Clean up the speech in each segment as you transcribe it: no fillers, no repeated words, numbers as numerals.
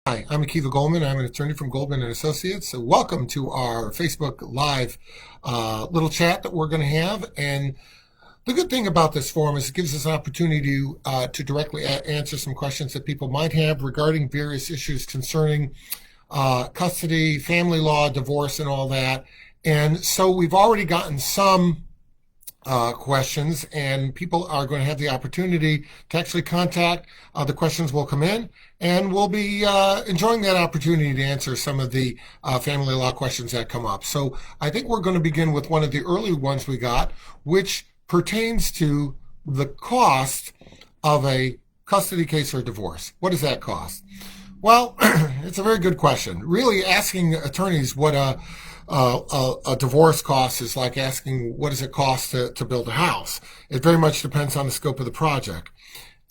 Hi, I'm Akiva Goldman. I'm an attorney from Goldman and Associates. So welcome to our Facebook Live little chat that we're going to have. And the good thing about this forum is it gives us an opportunity to directly answer some questions that people might have regarding various issues concerning custody, family law, divorce, and all that. And so we've already gotten some questions, and people are going to have the opportunity to actually contact. The questions will come in, and we'll be enjoying that opportunity to answer some of the family law questions that come up. So I think we're going to begin with one of the early ones we got, which pertains to the cost of a custody case or divorce. What does that cost? Well, it's a very good question. Really asking attorneys what a divorce cost is like asking what does it cost to build a house. It very much depends on the scope of the project.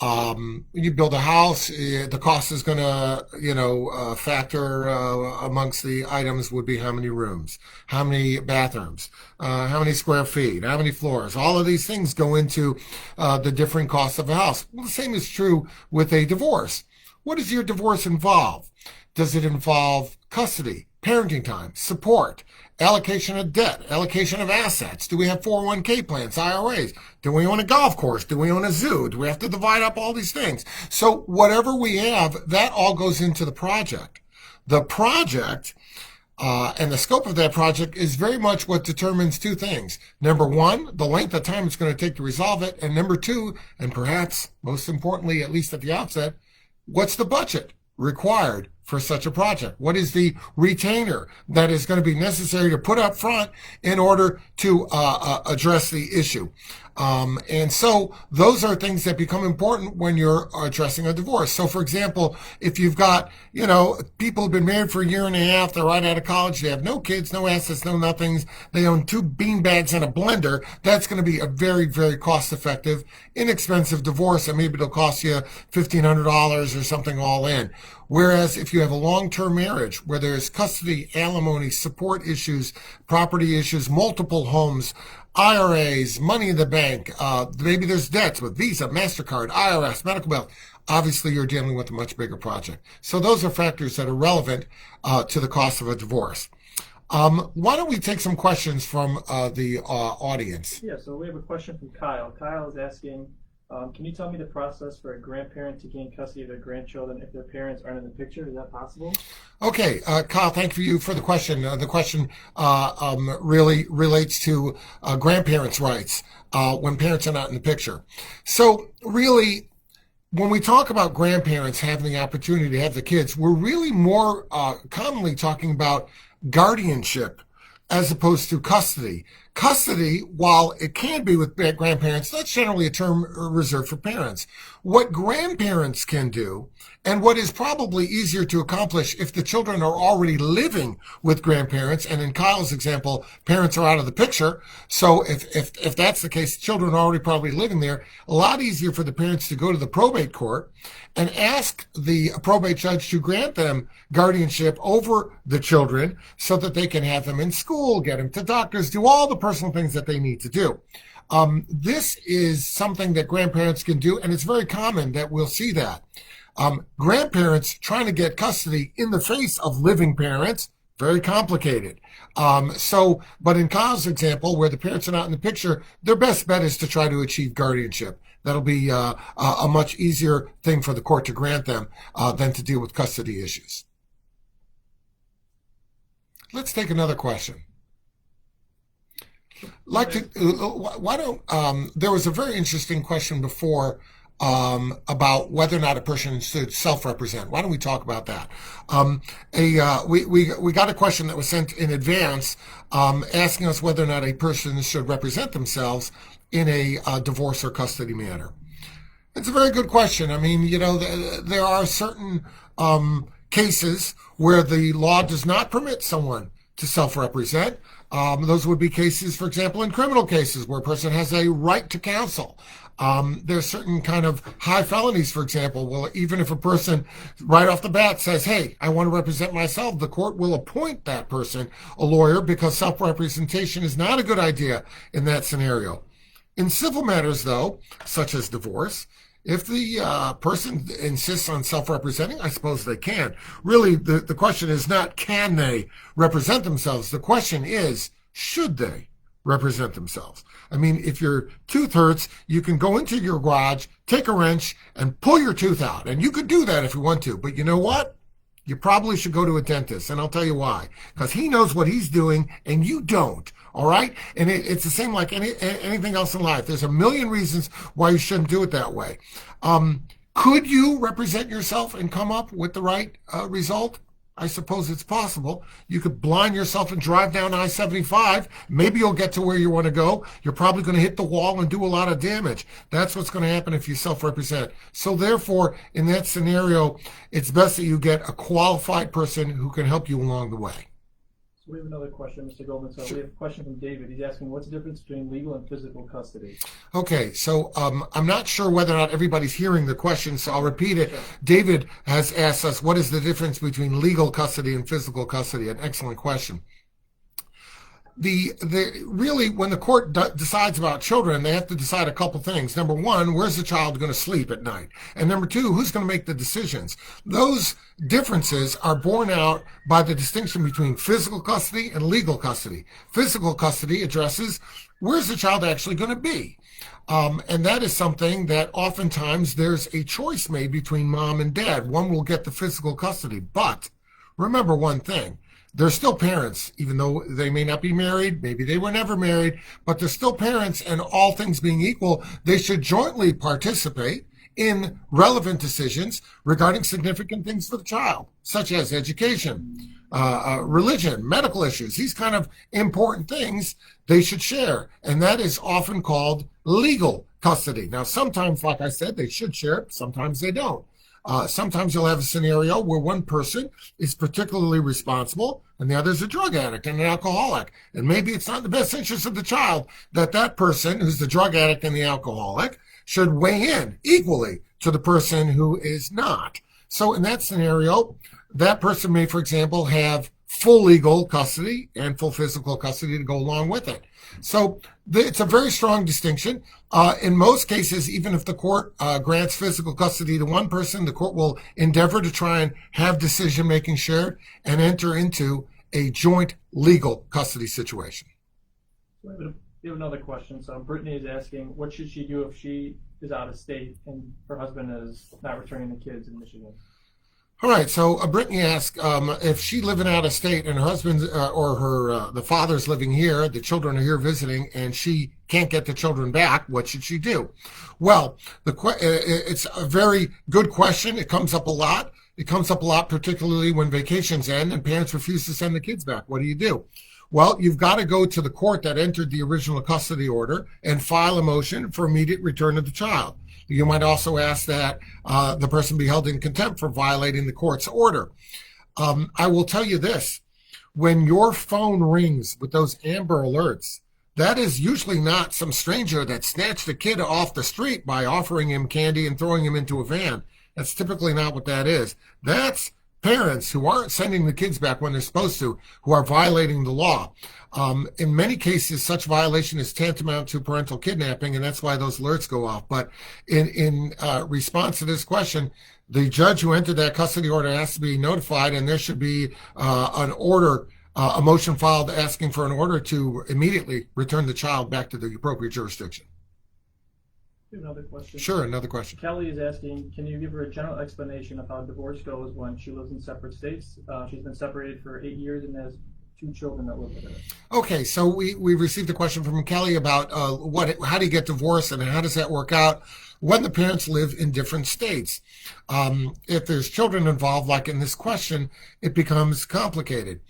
When you build a house, the cost is going to, factor amongst the items would be how many rooms, how many bathrooms, how many square feet, how many floors. All of these things go into the different costs of a house. Well, the same is true with a divorce. What does your divorce involve? Does it involve custody, parenting time, support, allocation of debt, allocation of assets? Do we have 401k plans, IRAs? Do we own a golf course? Do we own a zoo? Do we have to divide up all these things? So whatever we have, that all goes into the project. The project and the scope of that project is very much what determines two things. Number one, the length of time it's going to take to resolve it. And number two, and perhaps most importantly, at least at the outset, what's the budget required for such a project? What is the retainer that is going to be necessary to put up front in order to address the issue? And so those are things that become important when you're addressing a divorce. So for example, if you've got, people have been married for a year and a half, they're right out of college, they have no kids, no assets, no nothings, they own 2 beanbags and a blender, that's going to be a very, very cost-effective, inexpensive divorce, and maybe it'll cost you $1,500 or something all in. Whereas if you have a long-term marriage where there's custody, alimony, support issues, property issues, multiple homes, IRAs, money in the bank, maybe there's debts with Visa, MasterCard, IRS, medical bills, obviously you're dealing with a much bigger project. So those are factors that are relevant to the cost of a divorce. Why don't we take some questions from the audience? Yeah, so we have a question from Kyle. Kyle is asking, can you tell me the process for a grandparent to gain custody of their grandchildren if their parents aren't in the picture? Is that possible? Okay, Kyle, thank you for the question. The question really relates to grandparents' rights when parents are not in the picture. So really, when we talk about grandparents having the opportunity to have the kids, we're really more commonly talking about guardianship as opposed to custody. Custody, while it can be with grandparents, that's generally a term reserved for parents. What grandparents can do, and what is probably easier to accomplish if the children are already living with grandparents, and in Kyle's example, parents are out of the picture, so if that's the case, children are already probably living there, a lot easier for the parents to go to the probate court and ask the probate judge to grant them guardianship over the children so that they can have them in school, get them to doctors, do all the personal things that they need to do. This is something that grandparents can do, and it's very common that we'll see that. Grandparents trying to get custody in the face of living parents, very complicated. But in Kyle's example, where the parents are not in the picture, their best bet is to try to achieve guardianship. That'll be a much easier thing for the court to grant them than to deal with custody issues. Let's take another question. There was a very interesting question before about whether or not a person should self-represent. Why don't we talk about that? We got a question that was sent in advance asking us whether or not a person should represent themselves in a divorce or custody matter. It's a very good question. I mean, there are certain cases where the law does not permit someone to self-represent. Those would be cases, for example, in criminal cases where a person has a right to counsel. There's certain kind of high felonies, for example. Well, even if a person right off the bat says, hey, I want to represent myself, the court will appoint that person a lawyer because self-representation is not a good idea in that scenario. In civil matters, though, such as divorce, If the person insists on self-representing, I suppose they can. Really, the question is not can they represent themselves. The question is, should they represent themselves? I mean, if your tooth hurts, you can go into your garage, take a wrench, and pull your tooth out. And you could do that if you want to. But you know what? You probably should go to a dentist, and I'll tell you why. Because he knows what he's doing, and you don't. All right? And it's the same like anything else in life. There's a million reasons why you shouldn't do it that way. Could you represent yourself and come up with the right result? I suppose it's possible. You could blind yourself and drive down I-75. Maybe you'll get to where you want to go. You're probably going to hit the wall and do a lot of damage. That's what's going to happen if you self-represent. So therefore, in that scenario, it's best that you get a qualified person who can help you along the way. So we have another question, Mr. Goldman. So Sure. we have a question from David. He's asking, what's the difference between legal and physical custody? Okay, so I'm not sure whether or not everybody's hearing the question, so I'll repeat it. Sure. David has asked us, what is the difference between legal custody and physical custody? An excellent question. Really, when the court decides about children, they have to decide a couple things. Number one, where's the child going to sleep at night? And number two, who's going to make the decisions? Those differences are borne out by the distinction between physical custody and legal custody. Physical custody addresses where's the child actually going to be? And that is something that oftentimes there's a choice made between mom and dad. One will get the physical custody. But remember one thing. They're still parents, even though they may not be married, maybe they were never married, but they're still parents, and all things being equal, they should jointly participate in relevant decisions regarding significant things for the child, such as education, religion, medical issues. These kind of important things they should share, and that is often called legal custody. Now, sometimes, like I said, they should share it, sometimes they don't. Sometimes you'll have a scenario where one person is particularly responsible and the other is a drug addict and an alcoholic. And maybe it's not in the best interest of the child that that person who's the drug addict and the alcoholic should weigh in equally to the person who is not. So in that scenario, that person may, for example, have full legal custody and full physical custody to go along with it. So it's a very strong distinction. In most cases, even if the court grants physical custody to one person, the court will endeavor to try and have decision-making shared and enter into a joint legal custody situation. We have another question. So Brittany is asking, what should she do if she is out of state and her husband is not returning the kids in Michigan? All right, so Brittany asked if she's living out of state and her husband the father's living here, the children are here visiting, and she can't get the children back, what should she do? Well, it's a very good question. It comes up a lot. It comes up a lot, particularly when vacations end and parents refuse to send the kids back. What do? Well, you've got to go to the court that entered the original custody order and file a motion for immediate return of the child. You might also ask that the person be held in contempt for violating the court's order. I will tell you this. When your phone rings with those Amber Alerts, that is usually not some stranger that snatched a kid off the street by offering him candy and throwing him into a van. That's typically not what that is. That's parents who aren't sending the kids back when they're supposed to, who are violating the law. In many cases, such violation is tantamount to parental kidnapping, and that's why those alerts go off. But in response to this question, the judge who entered that custody order has to be notified, and there should be an order, a motion filed asking for an order to immediately return the child back to the appropriate jurisdiction. Another question. Sure, another question. Kelly is asking, can you give her a general explanation of how divorce goes when she lives in separate states? She's been separated for 8 years and has 2 children that live with her. Okay, so we received a question from Kelly about how do you get divorced and how does that work out when the parents live in different states. If there's children involved, like in this question, it becomes complicated.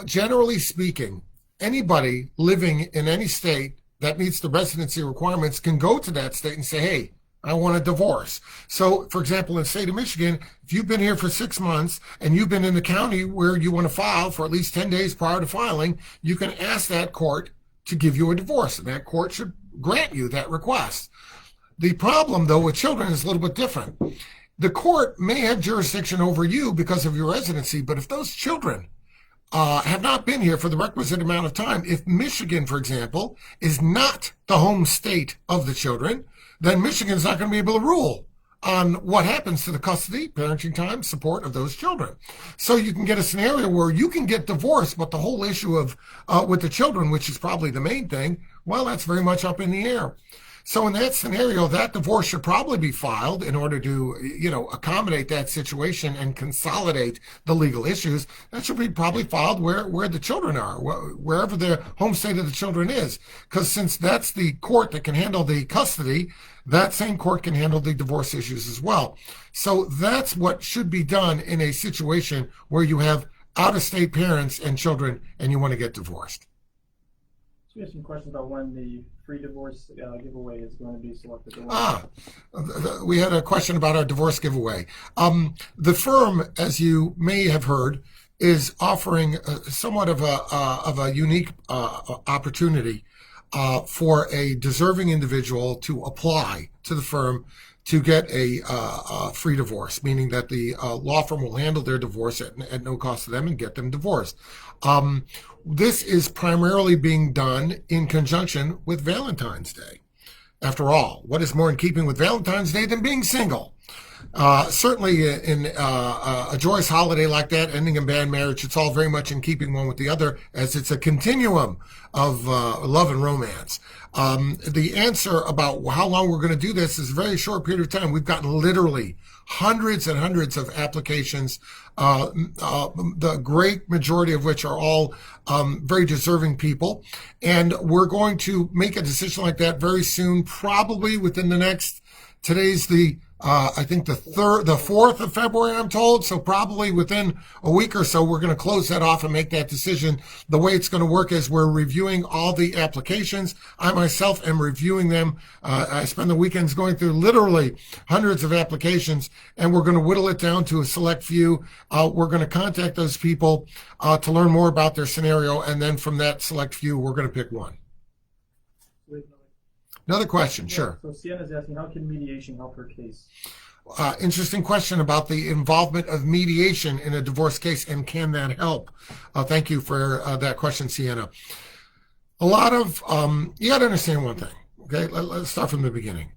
Generally speaking, anybody living in any state that meets the residency requirements can go to that state and say, hey, I want a divorce. So, for example, in the state of Michigan, if you've been here for 6 months and you've been in the county where you want to file for at least 10 days prior to filing, you can ask that court to give you a divorce, and that court should grant you that request. The problem, though, with children is a little bit different. The court may have jurisdiction over you because of your residency, but if those children have not been here for the requisite amount of time, if Michigan, for example, is not the home state of the children, then Michigan's not going to be able to rule on what happens to the custody, parenting time, support of those children. So you can get a scenario where you can get divorced, but the whole issue of with the children, which is probably the main thing, well, that's very much up in the air. So in that scenario, that divorce should probably be filed in order to, accommodate that situation and consolidate the legal issues. That should be probably filed where the children are, wherever the home state of the children is. Because since that's the court that can handle the custody, that same court can handle the divorce issues as well. So that's what should be done in a situation where you have out-of-state parents and children and you want to get divorced. So we have some questions about when the free divorce giveaway is going to be selected. We had a question about our divorce giveaway. The firm, as you may have heard, is offering somewhat of a unique opportunity for a deserving individual to apply to the firm to get a free divorce, meaning that the law firm will handle their divorce at no cost to them and get them divorced. This is primarily being done in conjunction with Valentine's Day. After all, what is more in keeping with Valentine's Day than being single? Certainly in a joyous holiday like that, ending a bad marriage, it's all very much in keeping one with the other, as it's a continuum of love and romance. The answer about how long we're going to do this is a very short period of time. We've gotten literally hundreds and hundreds of applications, the great majority of which are all very deserving people. And we're going to make a decision like that very soon, probably within the next, today's I think the 4th of February, I'm told. So probably within a week or so, we're going to close that off and make that decision. The way it's going to work is we're reviewing all the applications. I myself am reviewing them. I spend the weekends going through literally hundreds of applications, and we're going to whittle it down to a select few. We're going to contact those people to learn more about their scenario, and then from that select few, we're going to pick one. Another question, sure. So Sienna's asking, how can mediation help her case? Interesting question about the involvement of mediation in a divorce case, and can that help? Thank you for that question, Sienna. A lot of, you got to understand one thing, okay? Let's start from the beginning.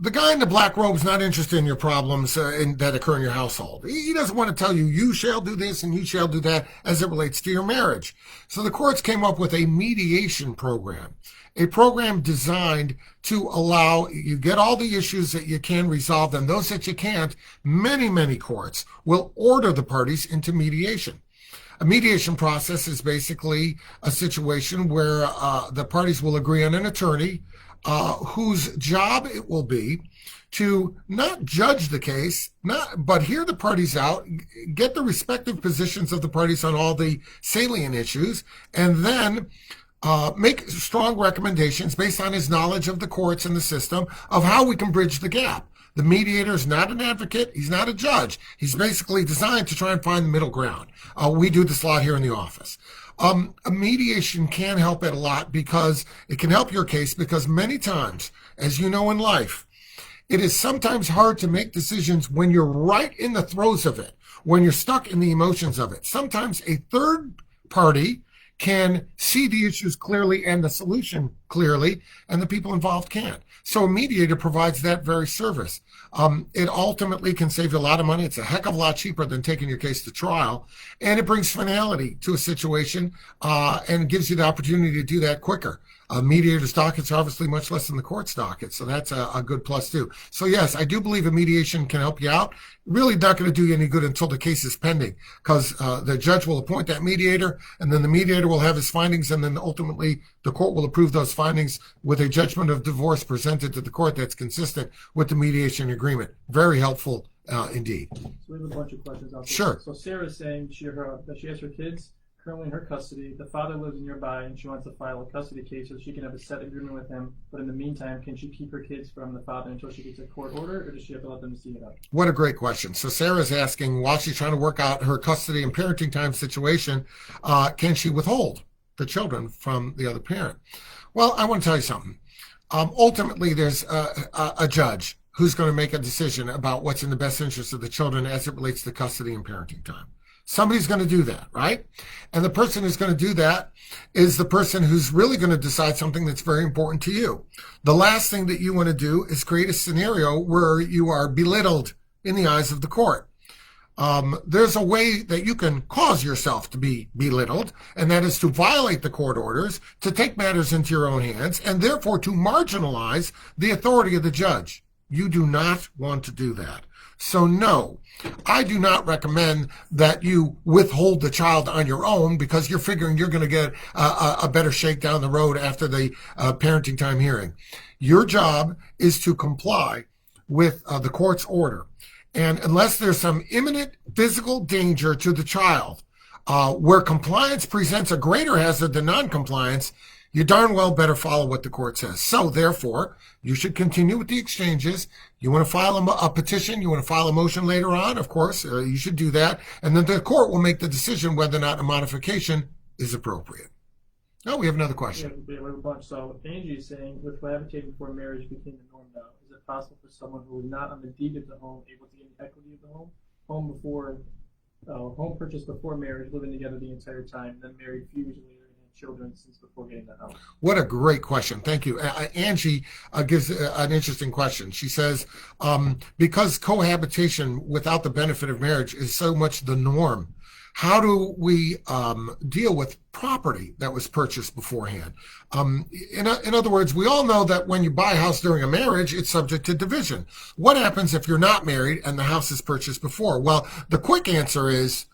The guy in the black robe is not interested in your problems that occur in your household. He doesn't want to tell you, you shall do this and you shall do that as it relates to your marriage. So the courts came up with a mediation program, a program designed to allow you get all the issues that you can resolve them. Those that you can't, many, many courts will order the parties into mediation. A mediation process is basically a situation where the parties will agree on an attorney whose job it will be to not judge the case, but hear the parties out, get the respective positions of the parties on all the salient issues, and then make strong recommendations based on his knowledge of the courts and the system of how we can bridge the gap. The mediator is not an advocate. He's not a judge. He's basically designed to try and find the middle ground. We do this a lot here in the office. A mediation can help it a lot because it can help your case, because many times, as you know in life, it is sometimes hard to make decisions when you're right in the throes of it, when you're stuck in the emotions of it. Sometimes a third party can see the issues clearly and the solution clearly, and the people involved can't. So a mediator provides that very service. It ultimately can save you a lot of money. It's a heck of a lot cheaper than taking your case to trial, and it brings finality to a situation and gives you the opportunity to do that quicker. Mediator's dockets are obviously much less than the court's docket, so that's a good plus too. So yes, I do believe a mediation can help you out. Really not going to do you any good until the case is pending, because the judge will appoint that mediator, and then the mediator will have his findings, and then ultimately the court will approve those findings with a judgment of divorce presented to the court that's consistent with the mediation agreement. Very helpful indeed. So we have a bunch of questions out there. Sure. So Sarah's saying that she has her kids currently in her custody. The father lives nearby, and she wants to file a custody case so she can have a set agreement with him. But in the meantime, can she keep her kids from the father until she gets a court order, or does she have to let them see it out? What a great question. So Sarah's asking, while she's trying to work out her custody and parenting time situation, can she withhold the children from the other parent? Well, I want to tell you something. Ultimately, there's a judge who's going to make a decision about what's in the best interest of the children as it relates to custody and parenting time. Somebody's going to do that, right? And the person who's going to do that is the person who's really going to decide something that's very important to you. The last thing that you want to do is create a scenario where you are belittled in the eyes of the court. There's a way that you can cause yourself to be belittled, and that is to violate the court orders, to take matters into your own hands, and therefore to marginalize the authority of the judge. You do not want to do that. So no, I do not recommend that you withhold the child on your own because you're figuring you're going to get a better shake down the road after the parenting time hearing. Your job is to comply with the court's order. And unless there's some imminent physical danger to the child, where compliance presents a greater hazard than noncompliance, you darn well better follow what the court says. So therefore, you should continue with the exchanges. You want to file a petition, you want to file a motion later on, of course, you should do that. And then the court will make the decision whether or not a modification is appropriate. Oh, we have another question. We have a bunch. So Angie is saying, with cohabitating before marriage became the norm now, is it possible for someone who is not on the deed of the home able to gain the equity of the home purchased before marriage, living together the entire time, then married a few years later and had children since before getting the house? What a great question. Thank you. Angie gives an interesting question. She says, because cohabitation without the benefit of marriage is so much the norm, how do we deal with property that was purchased beforehand? In other words, we all know that when you buy a house during a marriage, it's subject to division. What happens if you're not married and the house is purchased before? Well, the quick answer is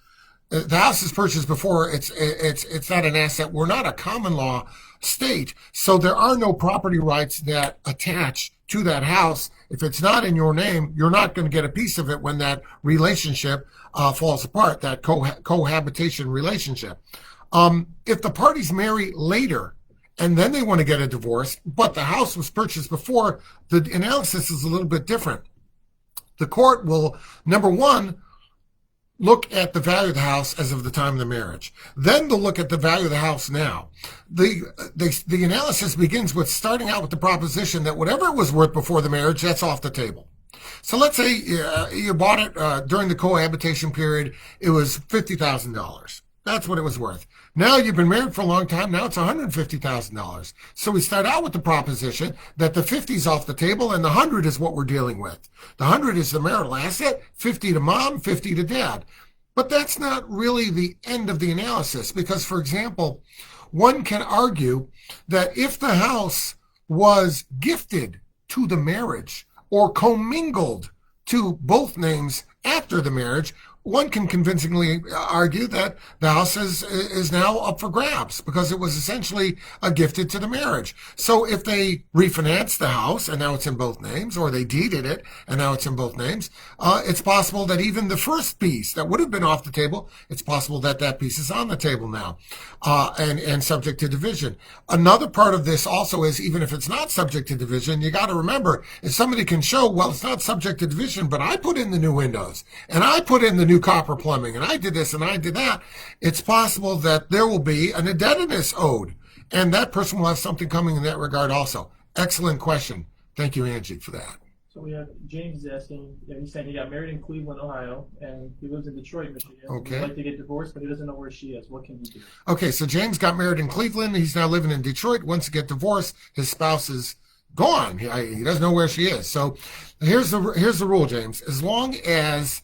the house is purchased before. It's not an asset. We're not a common law state, so there are no property rights that attach to that house. If it's not in your name, you're not going to get a piece of it when that relationship falls apart, that cohabitation relationship. If the parties marry later and then they want to get a divorce, but the house was purchased before, the analysis is a little bit different. The court will, number one, look at the value of the house as of the time of the marriage. Then they'll look at the value of the house now. The analysis begins with starting out with the proposition that whatever it was worth before the marriage, that's off the table. So let's say you bought it during the cohabitation period, it was $50,000. That's what it was worth. Now you've been married for a long time, now it's $150,000. So we start out with the proposition that the 50 is off the table and the 100 is what we're dealing with. The 100 is the marital asset, 50 to mom, 50 to dad. But that's not really the end of the analysis because, for example, one can argue that if the house was gifted to the marriage or commingled to both names after the marriage, one can convincingly argue that the house is now up for grabs because it was essentially gifted to the marriage. So if they refinance the house and now it's in both names, or they deeded it and now it's in both names, it's possible that even the first piece that would have been off the table, it's possible that that piece is on the table now and subject to division. Another part of this also is, even if it's not subject to division, you got to remember, if somebody can show, well, it's not subject to division, but I put in the new windows and I put in the new copper plumbing, and I did this and I did that, it's possible that there will be an indebtedness owed, and that person will have something coming in that regard also. Excellent question. Thank you, Angie, for that. So we have James asking, he's saying he got married in Cleveland, Ohio, and he lives in Detroit, Michigan. Okay. He'd like to get divorced, but he doesn't know where she is. What can he do? Okay, so James got married in Cleveland. He's now living in Detroit. Wants to get divorced. His spouse is gone. He doesn't know where she is. So here's the rule, James. As long as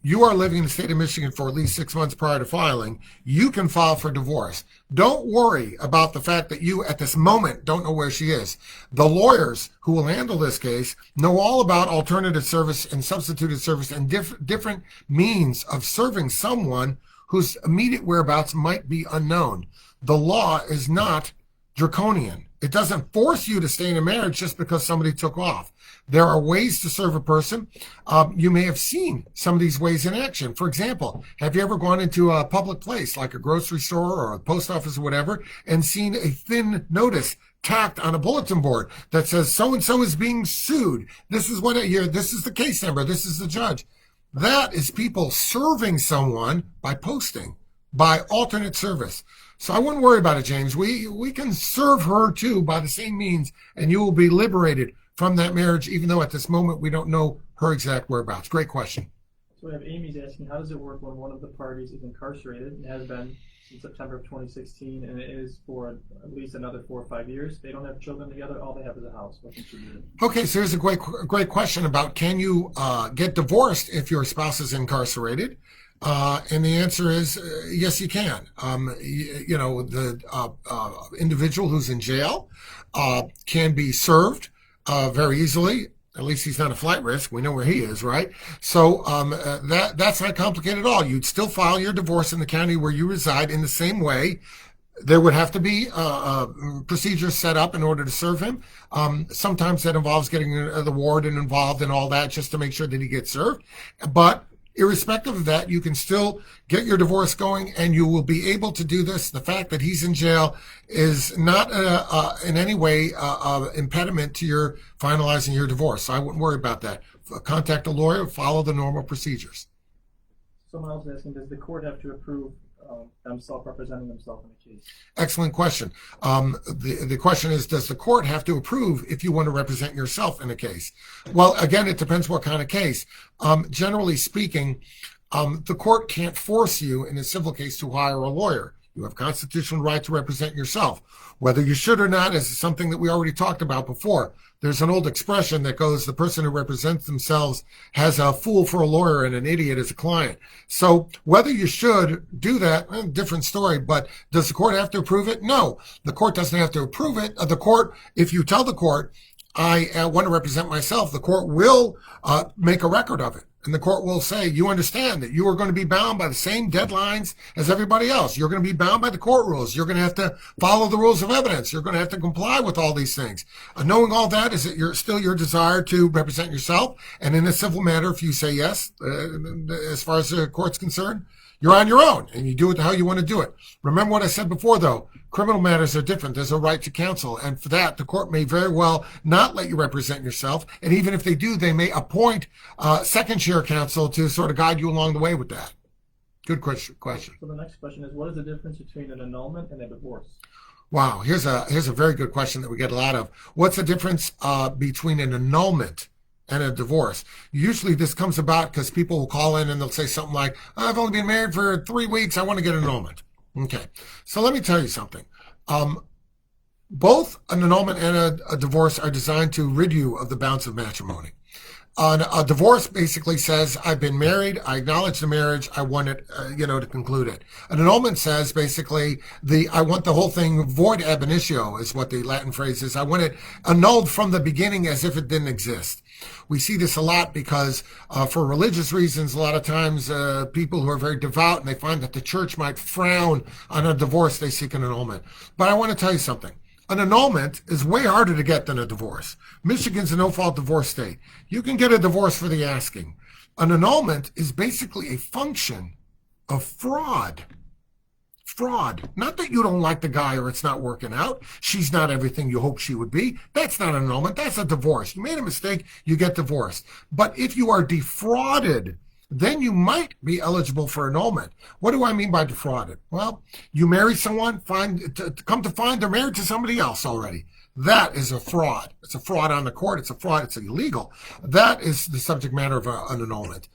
you are living in the state of Michigan for at least 6 months prior to filing, you can file for divorce. Don't worry about the fact that you, at this moment, don't know where she is. The lawyers who will handle this case know all about alternative service and substituted service and different means of serving someone whose immediate whereabouts might be unknown. The law is not draconian. It doesn't force you to stay in a marriage just because somebody took off. There are ways to serve a person. You may have seen some of these ways in action. For example, have you ever gone into a public place like a grocery store or a post office or whatever and seen a thin notice tacked on a bulletin board that says so-and-so is being sued? This is what this is the case number. This is the judge. That is people serving someone by posting, by alternate service. So I wouldn't worry about it, James. We can serve her too by the same means, and you will be liberated from that marriage, even though at this moment we don't know her exact whereabouts. Great question. So we have Amy's asking, how does it work when one of the parties is incarcerated and has been since September of 2016, and it is for at least another 4 or 5 years? They don't have children together. All they have is a house. What can she do? Okay, so here's a great question about can you get divorced if your spouse is incarcerated? And the answer is yes, you can. The individual who's in jail can be served very easily. At least he's not a flight risk. We know where he is, right? So that's not complicated at all. You'd still file your divorce in the county where you reside in the same way. There would have to be procedures set up in order to serve him. Sometimes that involves getting the warden involved and all that just to make sure that he gets served. But irrespective of that, you can still get your divorce going, and you will be able to do this. The fact that he's in jail is not in any way impediment to your finalizing your divorce. So I wouldn't worry about that. Contact a lawyer, follow the normal procedures. Someone else is asking, does the court have to approve them self-representing themselves in a case? Excellent question. The question is, does the court have to approve if you want to represent yourself in a case? Well, again, it depends what kind of case. Generally speaking, the court can't force you in a civil case to hire a lawyer. You have constitutional right to represent yourself. Whether you should or not is something that we already talked about before. There's an old expression that goes, the person who represents themselves has a fool for a lawyer and an idiot as a client. So whether you should do that, different story, but does the court have to approve it? No, the court doesn't have to approve it. The court, if you tell the court, I want to represent myself, the court will make a record of it. And the court will say, you understand that you are going to be bound by the same deadlines as everybody else. You're going to be bound by the court rules. You're going to have to follow the rules of evidence. You're going to have to comply with all these things. Knowing all that, is it still your desire to represent yourself? And in a civil matter, if you say yes, as far as the court's concerned, you're on your own, and you do it how you want to do it. Remember what I said before, though. Criminal matters are different. There's a right to counsel, and for that, the court may very well not let you represent yourself, and even if they do, they may appoint second-chair counsel to sort of guide you along the way with that. Good question. So the next question is, what is the difference between an annulment and a divorce? Wow, here's a very good question that we get a lot of. What's the difference between an annulment and a divorce? Usually this comes about because people will call in and they'll say something like, I've only been married for 3 weeks, I want to get an annulment. Okay, so let me tell you something. Both an annulment and a divorce are designed to rid you of the bounds of matrimony. A divorce basically says, I've been married, I acknowledge the marriage, I want it, to conclude it. An annulment says basically, I want the whole thing void ab initio is what the Latin phrase is. I want it annulled from the beginning as if it didn't exist. We see this a lot because for religious reasons, a lot of times people who are very devout and they find that the church might frown on a divorce, they seek an annulment. But I want to tell you something. An annulment is way harder to get than a divorce. Michigan's a no-fault divorce state. You can get a divorce for the asking. An annulment is basically a function of fraud. Fraud. Not that you don't like the guy or it's not working out. She's not everything you hoped she would be. That's not an annulment. That's a divorce. You made a mistake, you get divorced. But if you are defrauded, then you might be eligible for annulment. What do I mean by defrauded? Well, you marry someone, come to find they're married to somebody else already. That is a fraud. It's a fraud on the court. It's a fraud. It's illegal. That is the subject matter of an annulment.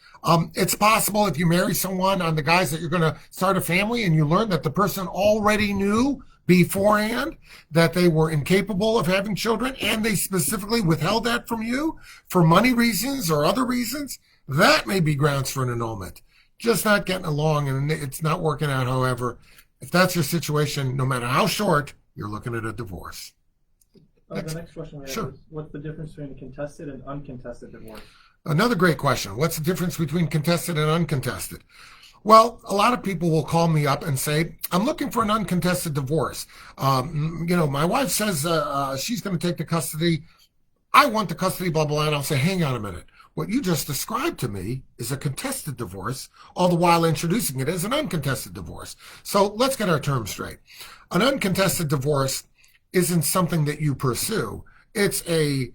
It's possible if you marry someone on the guise that you're going to start a family and you learn that the person already knew beforehand that they were incapable of having children and they specifically withheld that from you for money reasons or other reasons, that may be grounds for an annulment. Just not getting along and it's not working out, however. If that's your situation, no matter how short, you're looking at a divorce. The next question we have is, what's the difference between a contested and uncontested divorce? Another great question. What's the difference between contested and uncontested? Well, a lot of people will call me up and say, I'm looking for an uncontested divorce. My wife says she's going to take the custody. I want the custody, blah, blah, and I'll say, hang on a minute. What you just described to me is a contested divorce, all the while introducing it as an uncontested divorce. So let's get our terms straight. An uncontested divorce isn't something that you pursue. It's a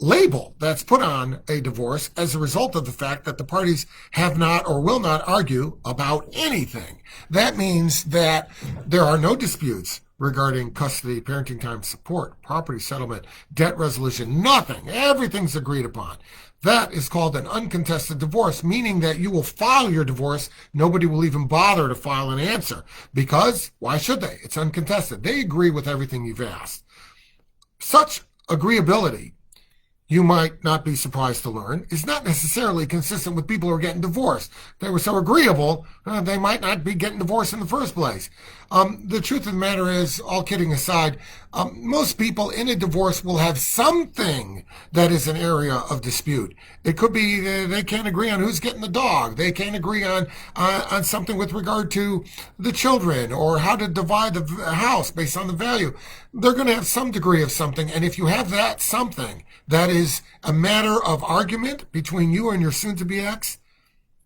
label that's put on a divorce as a result of the fact that the parties have not or will not argue about anything. That means that there are no disputes regarding custody, parenting time, support, property settlement, debt resolution. Nothing. Everything's agreed upon. That is called an uncontested divorce, meaning that you will file your divorce. Nobody will even bother to file an answer because why should they? It's uncontested. They agree with everything you've asked. Such agreeability, you might not be surprised to learn, is not necessarily consistent with people who are getting divorced. If they were so agreeable, they might not be getting divorced in the first place. The truth of the matter is, all kidding aside, most people in a divorce will have something that is an area of dispute. It could be they can't agree on who's getting the dog. They can't agree on something with regard to the children or how to divide the house based on the value. They're going to have some degree of something, and if you have that something that is a matter of argument between you and your soon-to-be ex,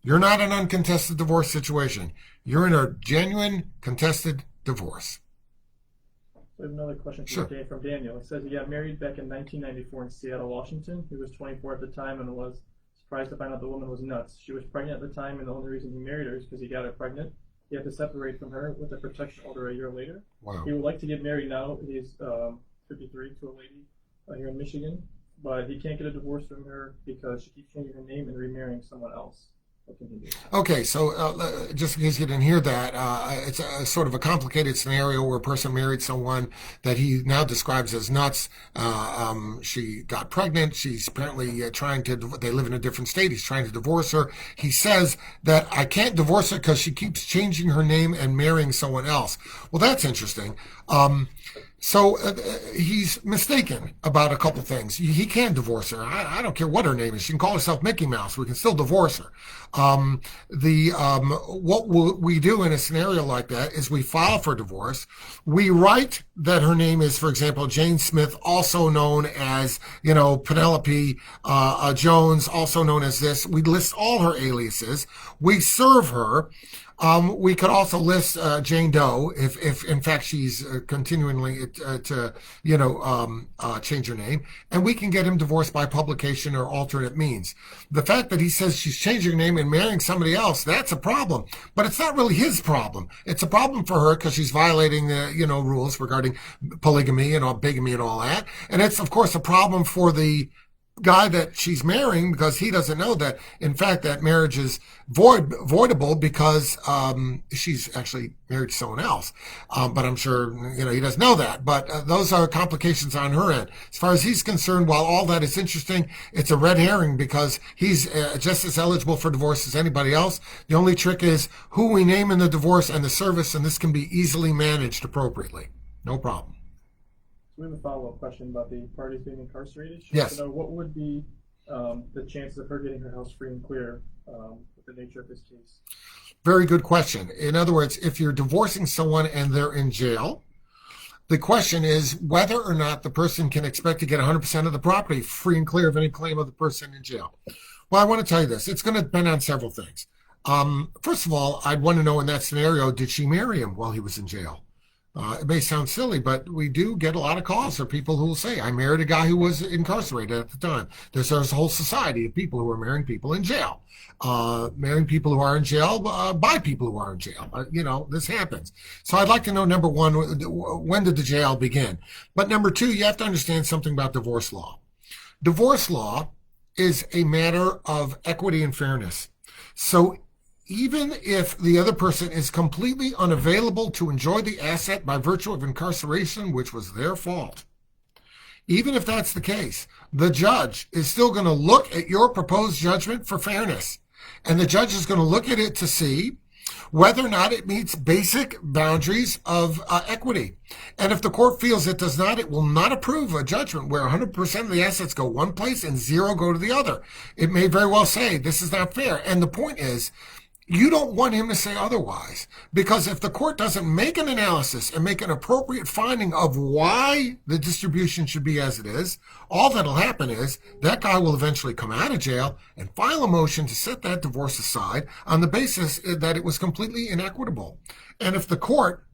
you're not in an uncontested divorce situation. You're in a genuine contested divorce. We have another question from Daniel. It says he got married back in 1994 in Seattle, Washington. He was 24 at the time and was surprised to find out the woman was nuts. She was pregnant at the time, and the only reason he married her is because he got her pregnant. He had to separate from her with a protection order a year later. Wow. He would like to get married now. He's 53 to a lady here in Michigan, but he can't get a divorce from her because she keeps changing her name and remarrying someone else. Okay, so just in case you didn't hear that, it's a sort of a complicated scenario where a person married someone that he now describes as nuts. She got pregnant. She's apparently they live in a different state. He's trying to divorce her. He says that I can't divorce her because she keeps changing her name and marrying someone else. Well, that's interesting. So he's mistaken about a couple things. He can divorce her. I don't care what her name is. She can call herself Mickey Mouse. We can still divorce her. What we do in a scenario like that is we file for divorce. We write that her name is, for example, Jane Smith, also known as, Penelope Jones, also known as this. We list all her aliases. We serve her. We could also list Jane Doe if in fact she's continually to change her name, and we can get him divorced by publication or alternate means. The fact that he says she's changing her name and marrying somebody else, that's a problem, but it's not really his problem. It's a problem for her because she's violating the rules regarding polygamy and bigamy and all that, and it's of course a problem for the guy that she's marrying because he doesn't know that in fact that marriage is voidable because she's actually married to someone else, but I'm sure he doesn't know that. But those are complications on her end. As far as he's concerned, while all that is interesting, it's a red herring because he's just as eligible for divorce as anybody else. The only trick is who we name in the divorce and the service, and this can be easily managed appropriately. No problem. We have a follow-up question about the parties being incarcerated. Yes. So what would be the chances of her getting her house free and clear with the nature of this case? Very good question. In other words, if you're divorcing someone and they're in jail, the question is whether or not the person can expect to get 100% of the property free and clear of any claim of the person in jail. Well, I want to tell you this. It's going to depend on several things. First of all, I'd want to know in that scenario, did she marry him while he was in jail? It may sound silly, but we do get a lot of calls from people who will say, I married a guy who was incarcerated at the time. There's a whole society of people who are marrying people in jail, marrying people who are in jail by people who are in jail. This happens. So I'd like to know, number one, when did the jail begin? But number two, you have to understand something about divorce law. Divorce law is a matter of equity and fairness. So even if the other person is completely unavailable to enjoy the asset by virtue of incarceration, which was their fault, even if that's the case, the judge is still going to look at your proposed judgment for fairness. And the judge is going to look at it to see whether or not it meets basic boundaries of equity. And if the court feels it does not, it will not approve a judgment where 100% of the assets go one place and zero go to the other. It may very well say this is not fair. And the point is, you don't want him to say otherwise, because if the court doesn't make an analysis and make an appropriate finding of why the distribution should be as it is, all that'll happen is that guy will eventually come out of jail and file a motion to set that divorce aside on the basis that it was completely inequitable. And if the court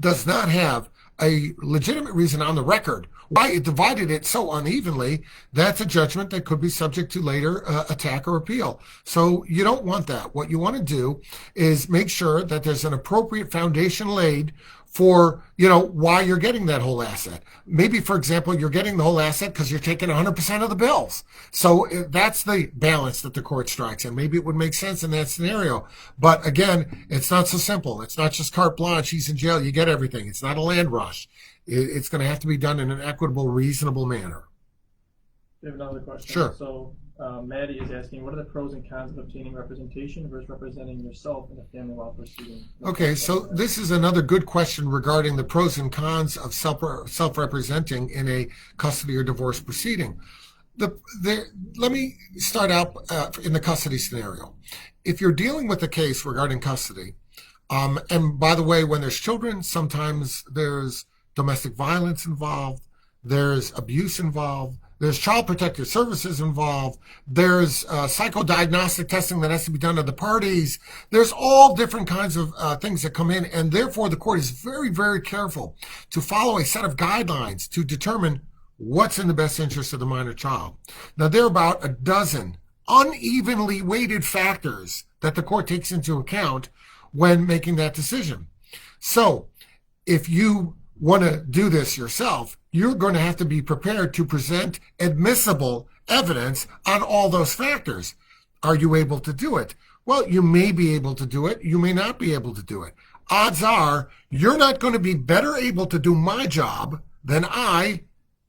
does not have a legitimate reason on the record why it divided it so unevenly, that's a judgment that could be subject to later attack or appeal. So you don't want that. What you want to do is make sure that there's an appropriate foundation laid for, why you're getting that whole asset. Maybe, for example, you're getting the whole asset because you're taking 100% of the bills. So that's the balance that the court strikes. And maybe it would make sense in that scenario. But again, it's not so simple. It's not just carte blanche. He's in jail. You get everything. It's not a land rush. It's going to have to be done in an equitable, reasonable manner. We have another question. Sure. So Maddie is asking, what are the pros and cons of obtaining representation versus representing yourself in a family law proceeding? Okay, so this is another good question regarding the pros and cons of self-representing in a custody or divorce proceeding. Let me start out in the custody scenario. If you're dealing with a case regarding custody, and by the way, when there's children, sometimes there's domestic violence involved, there's abuse involved, there's child protective services involved. There's psychodiagnostic testing that has to be done to the parties. There's all different kinds of things that come in, and therefore the court is very, very careful to follow a set of guidelines to determine what's in the best interest of the minor child. Now, there are about a dozen unevenly weighted factors that the court takes into account when making that decision. So, if you want to do this yourself, you're going to have to be prepared to present admissible evidence on all those factors. Are you able to do it? Well, you may be able to do it. You may not be able to do it. Odds are you're not going to be better able to do my job than I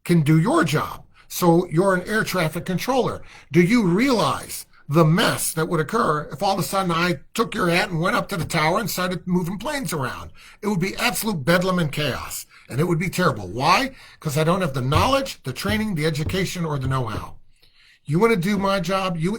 can do your job. So you're an air traffic controller. Do you realize the mess that would occur if all of a sudden I took your hat and went up to the tower and started moving planes around? It would be absolute bedlam and chaos, and it would be terrible. Why? Because I don't have the knowledge, the training, the education, or the know-how. You want to do my job? You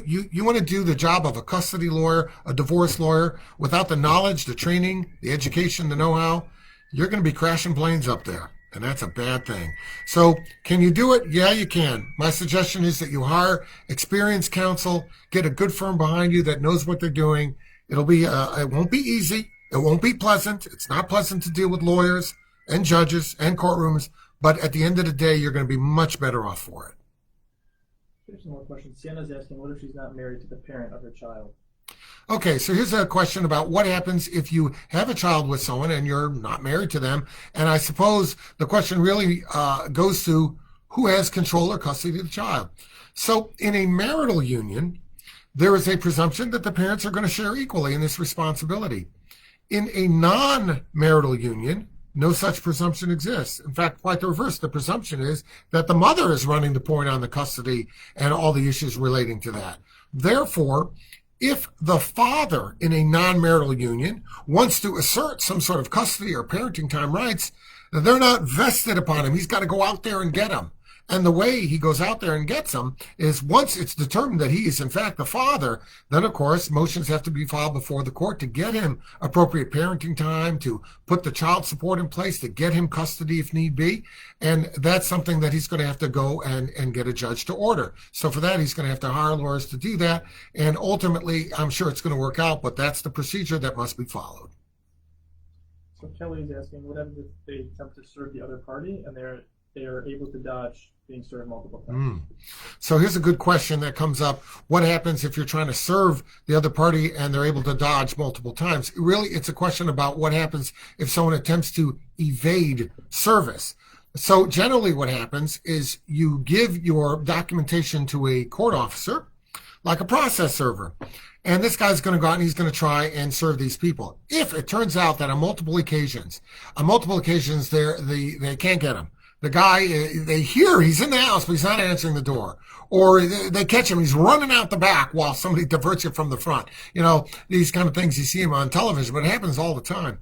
want to do the job of a custody lawyer, a divorce lawyer, without the knowledge, the training, the education, the know-how? You're going to be crashing planes up there. And that's a bad thing. So can you do it? Yeah, you can. My suggestion is that you hire experienced counsel, get a good firm behind you that knows what they're doing. It'll be, it won't be easy. It won't be pleasant. It's not pleasant to deal with lawyers and judges and courtrooms, but at the end of the day, you're going to be much better off for it. Here's some more questions. Sienna's asking, what if she's not married to the parent of her child? Okay, so here's a question about what happens if you have a child with someone and you're not married to them. And I suppose the question really goes to who has control or custody of the child. So in a marital union, there is a presumption that the parents are going to share equally in this responsibility. In a non-marital union, no such presumption exists. In fact, quite the reverse. The presumption is that the mother is running the point on the custody and all the issues relating to that. Therefore, if the father in a non-marital union wants to assert some sort of custody or parenting time rights, they're not vested upon him. He's got to go out there and get them. And the way he goes out there and gets them is once it's determined that he is in fact the father, then of course motions have to be filed before the court to get him appropriate parenting time, to put the child support in place, to get him custody if need be. And that's something that he's going to have to go and get a judge to order. So for that, he's going to have to hire lawyers to do that. And ultimately, I'm sure it's going to work out, but that's the procedure that must be followed. So Kelly is asking, what happens if they attempt to serve the other party and they are able to dodge being served multiple times? So here's a good question that comes up. What happens if you're trying to serve the other party and they're able to dodge multiple times? Really, it's a question about what happens if someone attempts to evade service. So generally what happens is you give your documentation to a court officer, like a process server. And this guy's going to go out and he's going to try and serve these people. If it turns out that on multiple occasions they can't get him. The guy, they hear he's in the house, but he's not answering the door. Or they catch him, he's running out the back while somebody diverts you from the front. You know, these kind of things, you see them on television, but it happens all the time.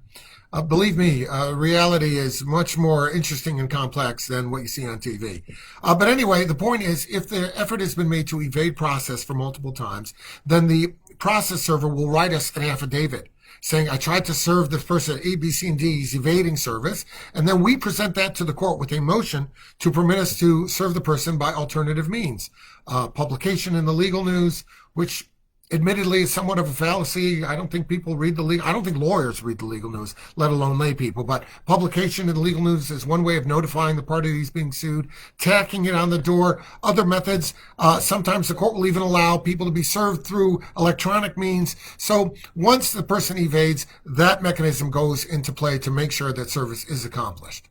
Believe me, reality is much more interesting and complex than what you see on TV. But anyway, the point is, if the effort has been made to evade process for multiple times, then the process server will write us an affidavit saying, I tried to serve this person A, B, C, and D, he's evading service. And then we present that to the court with a motion to permit us to serve the person by alternative means. Publication in the legal news, which admittedly, it's somewhat of a fallacy. I don't think people read I don't think lawyers read the legal news, let alone lay people. But publication in the legal news is one way of notifying the party that he's being sued, tacking it on the door. Other methods, sometimes the court will even allow people to be served through electronic means. So once the person evades, that mechanism goes into play to make sure that service is accomplished.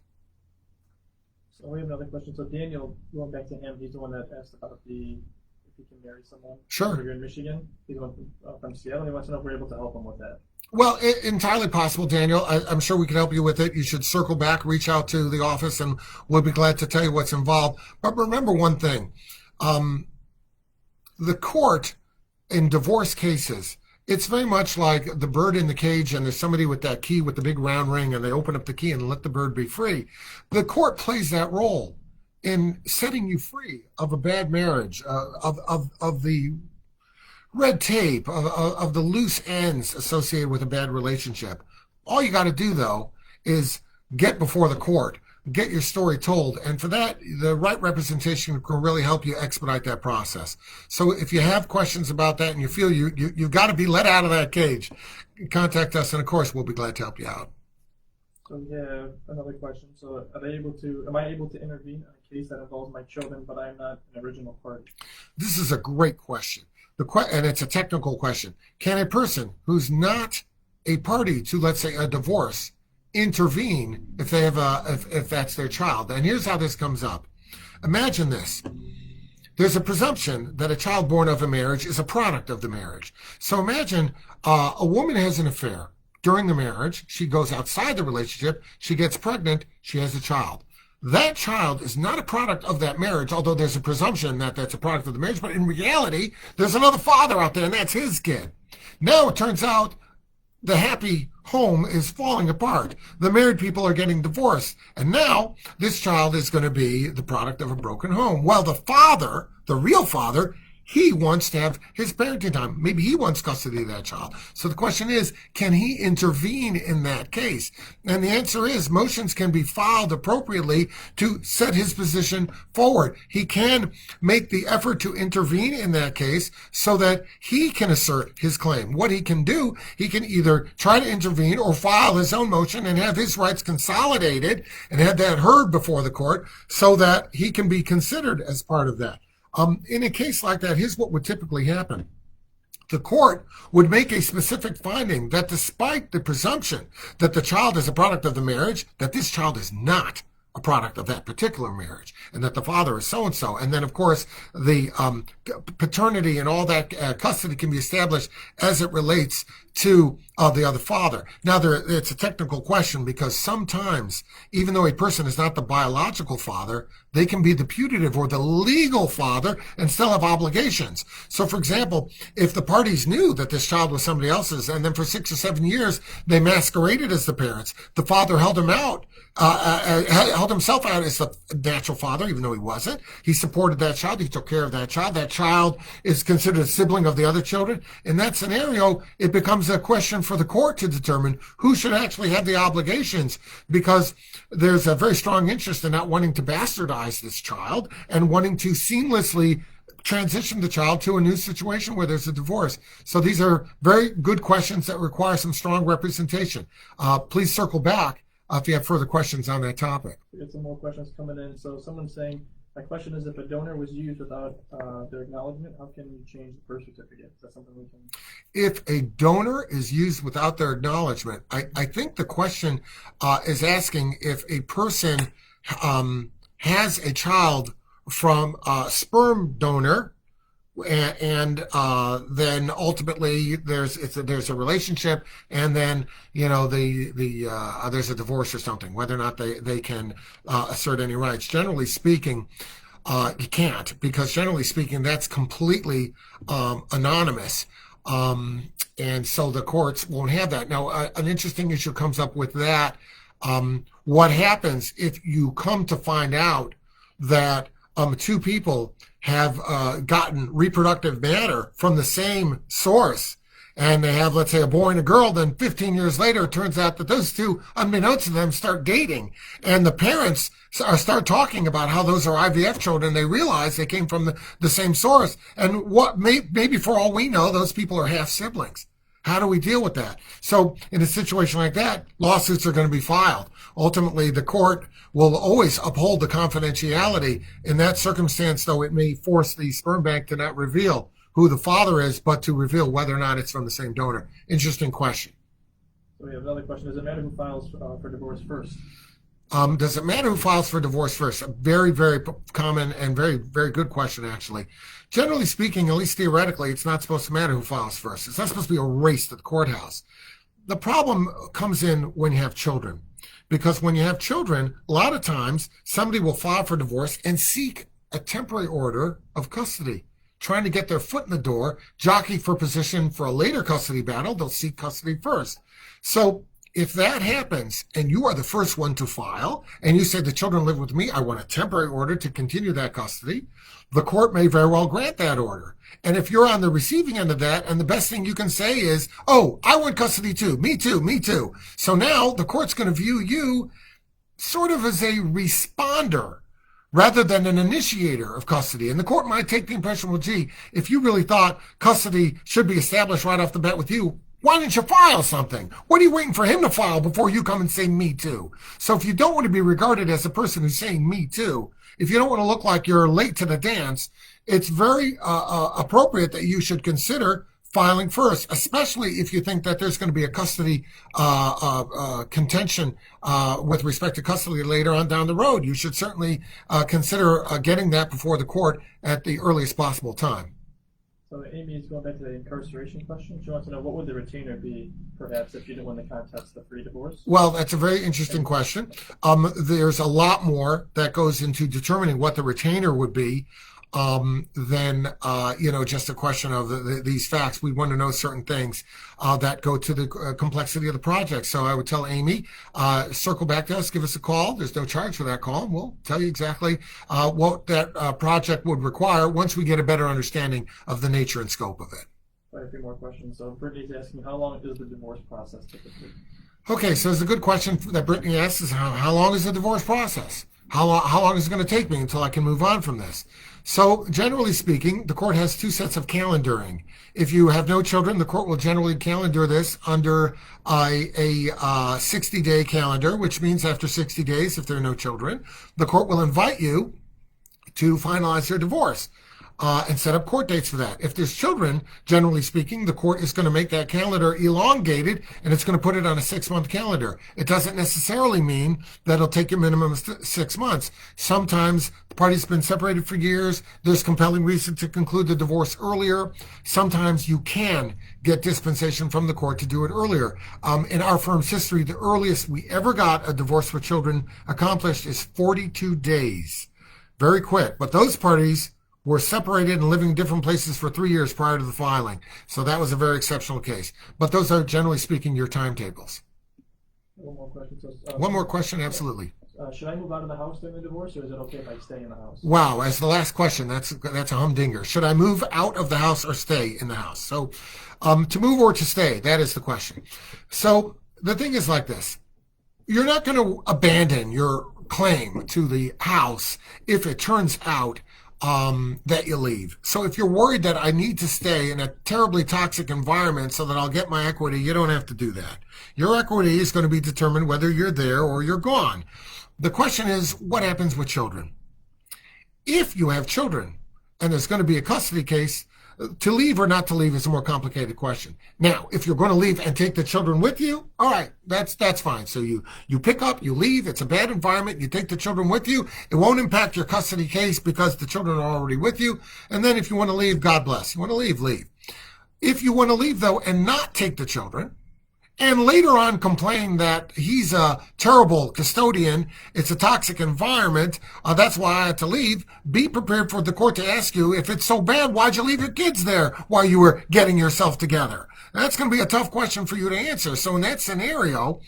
So we have another question. So Daniel, going back to him, he's the one that asked about if he can marry someone. Sure. You're in Michigan. He's one from Seattle. He wants to know if we're able to help him with that. Well, entirely possible, Daniel. I'm sure we can help you with it. You should circle back, reach out to the office, and we'll be glad to tell you what's involved. But remember one thing. The court in divorce cases, it's very much like the bird in the cage, and there's somebody with that key with the big round ring, and they open up the key and let the bird be free. The court plays that role in setting you free of a bad marriage, of the red tape, of the loose ends associated with a bad relationship. All you got to do, though, is get before the court, get your story told, and for that, the right representation can really help you expedite that process. So if you have questions about that and you feel you've got to be let out of that cage, contact us, and of course, we'll be glad to help you out. So we have another question. So am I able to intervene in a case that involves my children, but I'm not an original party? This is a great question. And it's a technical question. Can a person who's not a party to, let's say, a divorce intervene if they have if that's their child? And here's how this comes up. Imagine this. There's a presumption that a child born of a marriage is a product of the marriage. So imagine a woman has an affair. During the marriage, she goes outside the relationship, she gets pregnant, she has a child. That child is not a product of that marriage, although there's a presumption that that's a product of the marriage, but in reality, there's another father out there, and that's his kid. Now it turns out the happy home is falling apart. The married people are getting divorced, and now this child is going to be the product of a broken home. Well, the father, the real father, he wants to have his parenting time. Maybe he wants custody of that child. So the question is, can he intervene in that case? And the answer is, motions can be filed appropriately to set his position forward. He can make the effort to intervene in that case so that he can assert his claim. What he can do, he can either try to intervene or file his own motion and have his rights consolidated and have that heard before the court so that he can be considered as part of that. In a case like that, here's what would typically happen. The court would make a specific finding that despite the presumption that the child is a product of the marriage, that this child is not a product of that particular marriage, and that the father is so-and-so. And then, of course, the paternity and all that custody can be established as it relates to the other father. Now, it's a technical question because sometimes, even though a person is not the biological father, they can be the putative or the legal father and still have obligations. So, for example, if the parties knew that this child was somebody else's, and then for 6 or 7 years they masqueraded as the parents, the father held him out, held himself out as the natural father, even though he wasn't. He supported that child. He took care of that child. That child is considered a sibling of the other children. In that scenario, it becomes a question for the court to determine who should actually have the obligations, because there's a very strong interest in not wanting to bastardize this child and wanting to seamlessly transition the child to a new situation where there's a divorce. So these are very good questions that require some strong representation. Please circle back if you have further questions on that topic. We got some more questions coming in. So someone's saying, my question is, if a donor was used without their acknowledgement, how can we change the birth certificate? Is that something we can? If a donor is used without their acknowledgement, I think the question is asking if a person has a child from a sperm donor, and then ultimately there's a relationship, and then there's a divorce or something. Whether or not they can assert any rights. Generally speaking, you can't, because generally speaking that's completely anonymous, and so the courts won't have that. Now, an interesting issue comes up with that. What happens if you come to find out that two people have gotten reproductive matter from the same source, and they have, let's say, a boy and a girl, then 15 years later, it turns out that those two, unbeknownst to them, start dating. And the parents start talking about how those are IVF children. They realize they came from the same source. And maybe for all we know, those people are half siblings. How do we deal with that? So in a situation like that, lawsuits are going to be filed. Ultimately, the court will always uphold the confidentiality. In that circumstance, though, it may force the sperm bank to not reveal who the father is, but to reveal whether or not it's from the same donor. Interesting question. So we have another question. Does it matter who files for divorce first? Does it matter who files for divorce first? A very, very common and very, very good question, actually. Generally speaking, at least theoretically, it's not supposed to matter who files first. It's not supposed to be a race to the courthouse. The problem comes in when you have children, because when you have children, a lot of times somebody will file for divorce and seek a temporary order of custody, trying to get their foot in the door, jockey for position for a later custody battle. They'll seek custody first. So if that happens and you are the first one to file and you say the children live with me, I want a temporary order to continue that custody, the court may very well grant that order. And if you're on the receiving end of that, and the best thing you can say is, oh, I want custody too. Me too. Me too. So now the court's going to view you sort of as a responder rather than an initiator of custody. And the court might take the impression, well, gee, if you really thought custody should be established right off the bat with you, why didn't you file something? What are you waiting for him to file before you come and say me too? So if you don't want to be regarded as a person who's saying me too, if you don't want to look like you're late to the dance, it's very appropriate that you should consider filing first, especially if you think that there's going to be a custody contention with respect to custody later on down the road. You should certainly consider getting that before the court at the earliest possible time. So Amy is going back to the incarceration question. She wants to know, what would the retainer be, perhaps, if you didn't win the contest, the free divorce? Well, that's a very interesting question. There's a lot more that goes into determining what the retainer would be than just a question of these facts. We want to know certain things that go to the complexity of the project. So I would tell Amy, circle back to us, give us a call. There's no charge for that call. We'll tell you exactly what that project would require once we get a better understanding of the nature and scope of it. Quite a few more questions. So Brittany's asking, how long is the divorce process typically? Okay, so it's a good question that Brittany asks is how long is the divorce process? How long is it going to take me until I can move on from this? So generally speaking, the court has two sets of calendaring. If you have no children, the court will generally calendar this under a 60-day calendar, which means after 60 days, if there are no children, the court will invite you to finalize your divorce. And set up court dates for that. If there's children, generally speaking, the court is going to make that calendar elongated, and it's going to put it on a 6-month calendar. It doesn't necessarily mean that it'll take a minimum of 6 months. Sometimes the party's been separated for years. There's compelling reason to conclude the divorce earlier. Sometimes you can get dispensation from the court to do it earlier. In our firm's history, the earliest we ever got a divorce for children accomplished is 42 days. Very quick. But those parties were separated and living in different places for 3 years prior to the filing. So that was a very exceptional case. But those are, generally speaking, your timetables. One more question. One more question, absolutely. Should I move out of the house during the divorce, or is it okay if I stay in the house? Wow, as the last question, that's a humdinger. Should I move out of the house or stay in the house? So to move or to stay, that is the question. So the thing is like this. You're not going to abandon your claim to the house if it turns out that you leave. So if you're worried that I need to stay in a terribly toxic environment so that I'll get my equity, you don't have to do that. Your equity is going to be determined whether you're there or you're gone. The question is, what happens with children? If you have children and there's going to be a custody case, to leave or not to leave is a more complicated question. Now, if you're going to leave and take the children with you, all right, that's fine. So you pick up, you leave. It's a bad environment. You take the children with you. It won't impact your custody case because the children are already with you. And then if you want to leave, God bless. You want to leave, leave. If you want to leave, though, and not take the children, and later on complain that he's a terrible custodian, it's a toxic environment, that's why I had to leave, be prepared for the court to ask you, if it's so bad, why'd you leave your kids there while you were getting yourself together? That's going to be a tough question for you to answer. So in that scenario,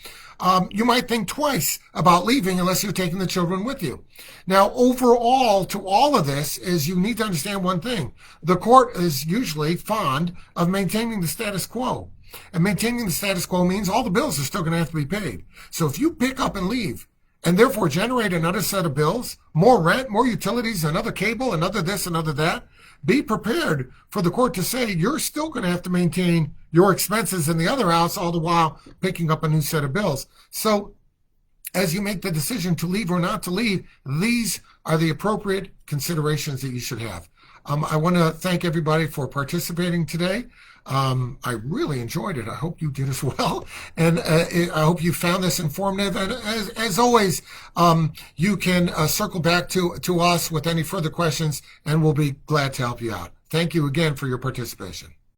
you might think twice about leaving unless you're taking the children with you. Now, overall, to all of this is you need to understand one thing. The court is usually fond of maintaining the status quo. And maintaining the status quo means all the bills are still going to have to be paid. So if you pick up and leave and therefore generate another set of bills, more rent, more utilities, another cable, another this, another that, be prepared for the court to say you're still going to have to maintain your expenses in the other house, all the while picking up a new set of bills. So as you make the decision to leave or not to leave, these are the appropriate considerations that you should have. I want to thank everybody for participating today. I really enjoyed it. I hope you did as well. And I hope you found this informative. And as always, you can circle back to us with any further questions, and we'll be glad to help you out. Thank you again for your participation.